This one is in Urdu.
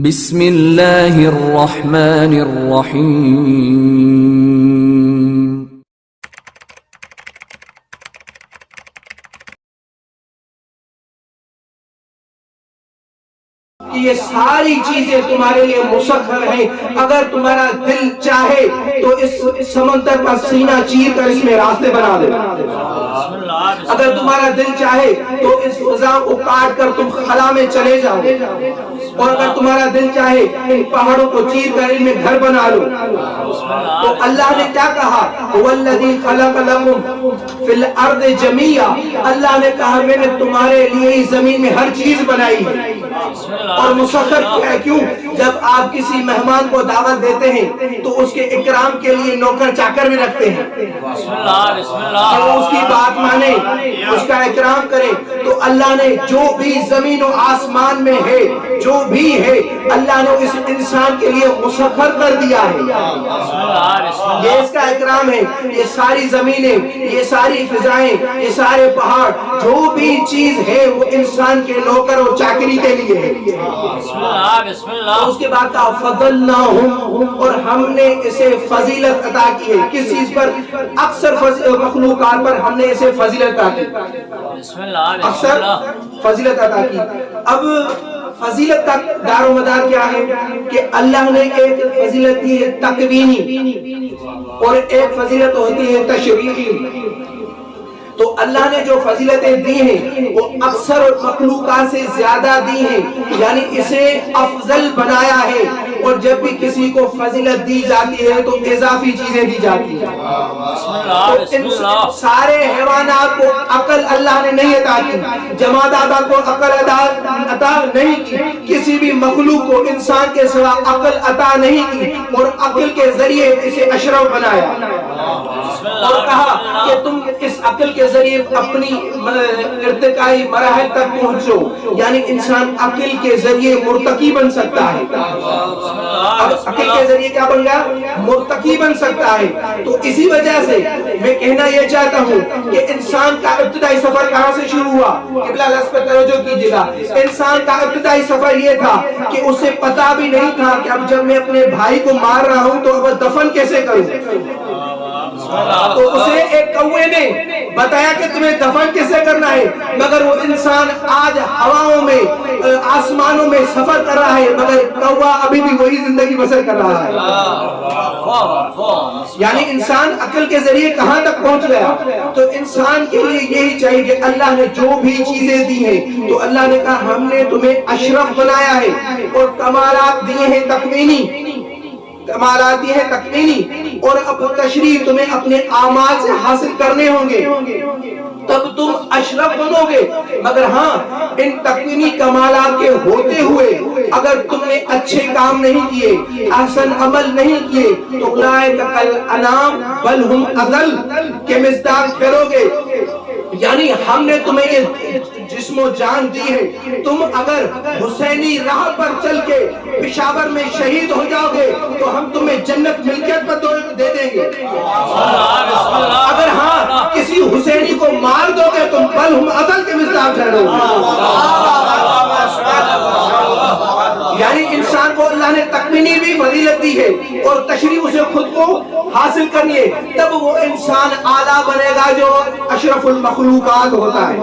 بسم اللہ الرحمن الرحیم۔ یہ ساری چیزیں تمہارے لیے مسخر ہیں، اگر تمہارا دل چاہے تو اس سمندر کا سینہ چیر کر اس میں راستے بنا دے، اگر تمہارا دل چاہے تو اس فضا کو کاٹ کر تم خلا میں چلے جاؤ، اور اگر تمہارا دل چاہے ان پہاڑوں کو چیر کر ان میں گھر بنا لو۔ تو اللہ نے کیا کہا؟ وَالَّذِي خَلَقَ لَكُمْ فِي الْأَرْضِ جَمِيعًا، اللہ نے کہا میں نے تمہارے لیے زمین میں ہر چیز بنائی ہے اور مسخر کیا ہے۔ کیوں؟ جب آپ کسی مہمان کو دعوت دیتے ہیں تو اس کے اکرام کے لیے نوکر چاکر بھی رکھتے ہیں کہ وہ اس کی بات مانے، اس کا اکرام کرے۔ تو اللہ نے جو بھی زمین و آسمان میں ہے، جو بھی ہے، اللہ نے اس انسان کے لیے مسخر کر دیا ہے۔ یہ اس کا اکرام ہے۔ یہ ساری زمینیں، یہ ساری فضائیں، یہ سارے پہاڑ، جو بھی چیز ہے وہ انسان کے نوکر اور چاکری کے لیے ہے۔ اس کے بعد کہا فضلناہم، اور ہم نے اسے فضیلت عطا کی ہے۔ کس چیز پر؟ اکثر مخلوقات پر ہم نے اسے فضیلت عطا کی، اکثر فضیلت عطا کی۔ اب فضیلت کا دار و مدار کیا ہے کہ اللہ نے ایک فضیلت دی ہے تکوینی اور ایک فضیلت ہوتی ہے تشریعی۔ تو اللہ نے جو فضیلتیں دی ہیں وہ اکثر مخلوقات سے زیادہ دی ہیں، یعنی اسے افضل بنایا ہے۔ اور جب بھی کسی کو فضیلت دی جاتی ہے تو اضافی چیزیں دی جاتی ہیں۔ تو سارے حیوانات کو عقل اللہ نے نہیں عطا کی، جمادات کو عقل عطا نہیں کی، کسی بھی مخلوق کو انسان کے سوا عقل عطا نہیں کی، اور عقل کے ذریعے اسے اشرف بنایا اور کہا کہ تم اس عقل کے ذریعے اپنی ارتقائی مراحل تک پہنچو، یعنی انسان عقل کے ذریعے مرتقی بن سکتا ہے۔ اب عقل کے ذریعے کیا بن گیا؟ مرتقی بن سکتا ہے۔ تو اسی وجہ سے میں کہنا یہ چاہتا ہوں کہ انسان کا ابتدائی سفر کہاں سے شروع ہوا؟ قبلہ اس پر توجہ کیجیے گا۔ انسان کا ابتدائی سفر یہ تھا کہ اسے پتا بھی نہیں تھا کہ اب جب میں اپنے بھائی کو مار رہا ہوں تو اب دفن کیسے کروں۔ تو اسے ایک کوے نے بتایا کہ تمہیں دفن کیسے کرنا ہے، مگر وہ انسان آج ہواؤں میں، آسمانوں میں سفر کر رہا ہے، مگر کوا ابھی بھی وہی زندگی بسر کر رہا ہے۔ یعنی انسان عقل کے ذریعے کہاں تک پہنچ گیا۔ تو انسان کے لیے یہی چاہیے کہ اللہ نے جو بھی چیزیں دی ہیں تو اللہ نے کہا ہم نے تمہیں اشرف بنایا ہے، اور کمالات دیے ہیں تکوینی، کمالات دیے ہیں تکوینی، اور اب تشریح تمہیں اپنے اعمال سے حاصل کرنے ہوں گے تب تم اشرف بنو گے۔ مگر ہاں ان تکوینی کمالات کے ہوتے ہوئے اگر تم نے اچھے کام نہیں کیے، احسن عمل نہیں کیے تو اولئک کالانعام بل ہم اضل کے مصداق کرو گے۔ یعنی ہم نے تمہیں یہ جسم و جان دی ہے، تم اگر حسینی راہ پر چل کے پشاور میں شہید ہو جاؤ گے تو ہم تمہیں جنت ملکیت پر دے دیں گے۔ اگر ہاں کسی حسینی کو مار دو گے تم بل ہم اضل کے مصداق ٹھہرو گے۔ یعنی انسان کو اللہ نے تکوینی بھی فضیلت دی ہے اور تشریح اسے خود کو حاصل کرنی ہے، تب وہ انسان اعلیٰ بنے گا جو اشرف المخلوقات ہوتا ہے۔